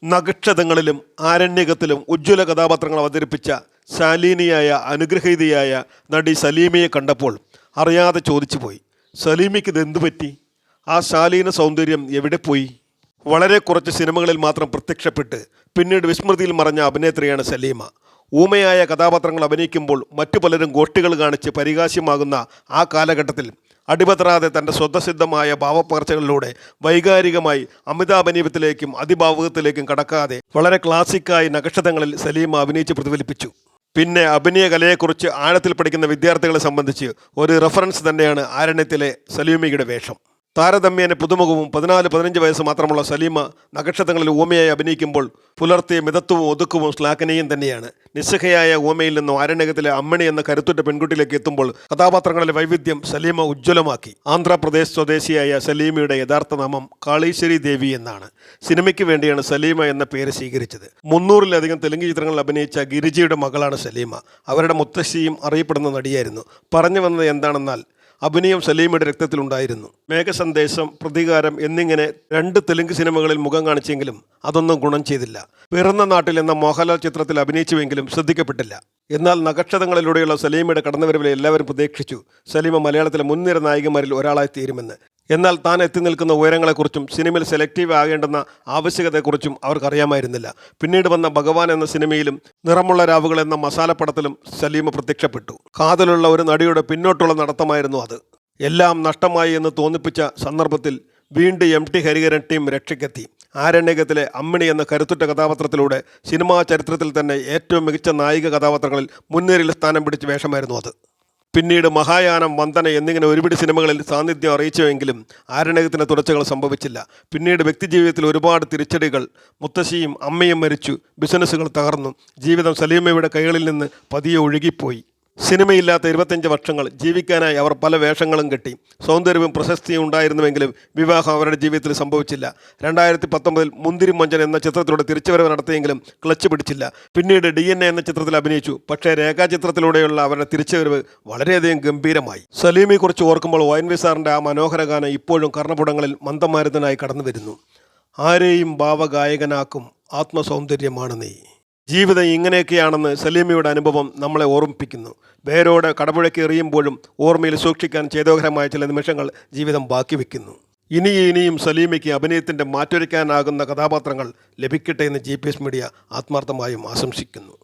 നഗക്ഷതങ്ങളിലും ആരണ്യകത്തിലും ഉജ്ജ്വല കഥാപാത്രങ്ങൾ അവതരിപ്പിച്ച ശാലീനിയായ അനുഗ്രഹീതയായ നടി സലീമയെ കണ്ടപ്പോൾ അറിയാതെ ചോദിച്ചുപോയി, സലീമയ്ക്ക് ഇതെന്തു പറ്റി? ആ ശാലീന സൗന്ദര്യം എവിടെ പോയി? വളരെ കുറച്ച് സിനിമകളിൽ മാത്രം പ്രത്യക്ഷപ്പെട്ട് പിന്നീട് വിസ്മൃതിയിൽ മറഞ്ഞ അഭിനേത്രിയാണ് സലീമ. ഊമയായ കഥാപാത്രങ്ങൾ അഭിനയിക്കുമ്പോൾ മറ്റു പലരും ഗോഷ്ഠികൾ കാണിച്ച് പരിഹാസ്യമാകുന്ന ആ കാലഘട്ടത്തിൽ അടിപതറാതെ തൻ്റെ സ്വതസിദ്ധമായ ഭാവപ്പകർച്ചകളിലൂടെ വൈകാരികമായി അമിതാഭിനയത്തിലേക്കും അതിഭാവുകത്തിലേക്കും കടക്കാതെ വളരെ ക്ലാസിക്കായി നക്ഷത്രങ്ങളിൽ സലീമ അഭിനയിച്ച് പ്രതിഫലിപ്പിച്ചു. പിന്നെ അഭിനയ കലയെക്കുറിച്ച് ആഴത്തിൽ പഠിക്കുന്ന വിദ്യാർത്ഥികളെ സംബന്ധിച്ച് ഒരു റെഫറൻസ് തന്നെയാണ് ആരണ്യത്തിലെ സലീമയുടെ വേഷം. താരതമ്യേന പുതുമുഖവും 14-15 വയസ്സ് മാത്രമുള്ള സലീമ നക്ഷത്രങ്ങളിൽ ഊമയായി അഭിനയിക്കുമ്പോൾ പുലർത്തിയ മിതത്വവും ഒതുക്കവും ശ്ലാഘനീയം തന്നെയാണ്. നിസ്സഹയായ ഊമയിൽ നിന്നും ആരണ്യകത്തിലെ അമ്മണി എന്ന കരുത്തുറ്റ പെൺകുട്ടിയിലേക്ക് എത്തുമ്പോൾ കഥാപാത്രങ്ങളിലെ വൈവിധ്യം സലീമ ഉജ്ജ്വലമാക്കി. ആന്ധ്രാപ്രദേശ് സ്വദേശിയായ സലീമയുടെ യഥാർത്ഥ നാമം കാളീശ്വരി ദേവി എന്നാണ്. സിനിമയ്ക്ക് വേണ്ടിയാണ് സലീമ എന്ന പേര് സ്വീകരിച്ചത്. 300-ലധികം തെലുങ്ക് ചിത്രങ്ങളിൽ അഭിനയിച്ച ഗിരിജയുടെ മകളാണ് സലീമ. അവരുടെ മുത്തശ്ശിയും അറിയപ്പെടുന്ന നടിയായിരുന്നു. പറഞ്ഞു വന്നത് എന്താണെന്നാൽ അഭിനയം സലീമയുടെ രക്തത്തിലുണ്ടായിരുന്നു. മേഘസന്ദേശം, പ്രതികാരം എന്നിങ്ങനെ 2 തെലുങ്ക് സിനിമകളിൽ മുഖം കാണിച്ചെങ്കിലും അതൊന്നും ഗുണം ചെയ്തില്ല. പിറന്ന നാട്ടിൽ എന്ന മോഹൻലാൽ ചിത്രത്തിൽ അഭിനയിച്ചുവെങ്കിലും ശ്രദ്ധിക്കപ്പെട്ടില്ല. എന്നാൽ നക്ഷത്രങ്ങളിലൂടെയുള്ള സലീമയുടെ കടന്നുവരവിൽ എല്ലാവരും പ്രതീക്ഷിച്ചു സലീമ മലയാളത്തിലെ മുൻനിര നായികമാരിൽ ഒരാളായി തീരുമെന്ന്. എന്നാൽ താൻ എത്തി നിൽക്കുന്ന ഉയരങ്ങളെക്കുറിച്ചും സിനിമയിൽ സെലക്റ്റീവ് ആകേണ്ടെന്ന ആവശ്യകതയെക്കുറിച്ചും അവർക്കറിയാമായിരുന്നില്ല. പിന്നീട് വന്ന ഭഗവാൻ എന്ന സിനിമയിലും നിറമുള്ള രാവുകൾ എന്ന മസാലപ്പടത്തിലും സലീമ പ്രത്യക്ഷപ്പെട്ടു. കാതലുള്ള ഒരു നടിയുടെ പിന്നോട്ടുള്ള നടത്തമായിരുന്നു അത്. എല്ലാം നഷ്ടമായി എന്ന് തോന്നിപ്പിച്ച സന്ദർഭത്തിൽ വീണ്ടും MT ഹരിഹരൻ ടീം രക്ഷയ്ക്കെത്തി. ആരണ്യകത്തിലെ അമ്മിണി എന്ന കരുത്തുറ്റ കഥാപാത്രത്തിലൂടെ സിനിമാ ചരിത്രത്തിൽ തന്നെ ഏറ്റവും മികച്ച നായിക കഥാപാത്രങ്ങളിൽ മുൻനിരയിൽ സ്ഥാനം പിടിച്ച വേഷമായിരുന്നു അത്. പിന്നീട് മഹായാനം, വന്ദന എന്നിങ്ങനെ ഒരുപിടി സിനിമകളിൽ സാന്നിധ്യം അറിയിച്ചുവെങ്കിലും ആരണ്യകത്തിന് തുടർച്ചകൾ സംഭവിച്ചില്ല. പിന്നീട് വ്യക്തിജീവിതത്തിൽ ഒരുപാട് തിരിച്ചടികൾ. മുത്തശ്ശിയും അമ്മയും മരിച്ചു, ബിസിനസ്സുകൾ തകർന്നു, ജീവിതം സലീമയുടെ കൈകളിൽ നിന്ന് പതിയെ ഒഴുകിപ്പോയി. സിനിമയില്ലാത്ത 25 വർഷങ്ങൾ ജീവിക്കാനായി അവർ പല വേഷങ്ങളും കെട്ടി. സൗന്ദര്യവും പ്രശസ്തിയും ഉണ്ടായിരുന്നുവെങ്കിലും വിവാഹം അവരുടെ ജീവിതത്തിൽ സംഭവിച്ചില്ല. 2019 മുന്തിരി മഞ്ചൻ എന്ന ചിത്രത്തിലൂടെ തിരിച്ചുവരവ് നടത്തിയെങ്കിലും ക്ലച്ച് പിടിച്ചില്ല. പിന്നീട് DNA എന്ന ചിത്രത്തിൽ അഭിനയിച്ചു. പക്ഷേ രേഖാചിത്രത്തിലൂടെയുള്ള അവരുടെ തിരിച്ചുവരവ് വളരെയധികം ഗംഭീരമായി. സലീമയെക്കുറിച്ച് ഓർക്കുമ്പോൾ ONV സാറിൻ്റെ ആ മനോഹര ഗാനം ഇപ്പോഴും കർണപുടങ്ങളിൽ മന്ദമാരുതനായി കടന്നു വരുന്നു. ആരെയും ഭാവഗായകനാക്കും ആത്മസൗന്ദര്യമാണ് നീ. ജീവിതം ഇങ്ങനെയൊക്കെയാണെന്ന് സലീമയുടെ അനുഭവം നമ്മളെ ഓർമ്മിപ്പിക്കുന്നു. വേരോടെ കടപുഴക്കി എറിയുമ്പോഴും ഓർമ്മയിൽ സൂക്ഷിക്കാൻ ചേതോഹരമായ ചില നിമിഷങ്ങൾ ജീവിതം ബാക്കി വയ്ക്കുന്നു. ഇനിയും സലീമയ്ക്ക് അഭിനയത്തിൻ്റെ മാറ്റൊരുക്കാനാകുന്ന കഥാപാത്രങ്ങൾ ലഭിക്കട്ടെ എന്ന് GPS മീഡിയ ആത്മാർത്ഥമായും ആശംസിക്കുന്നു.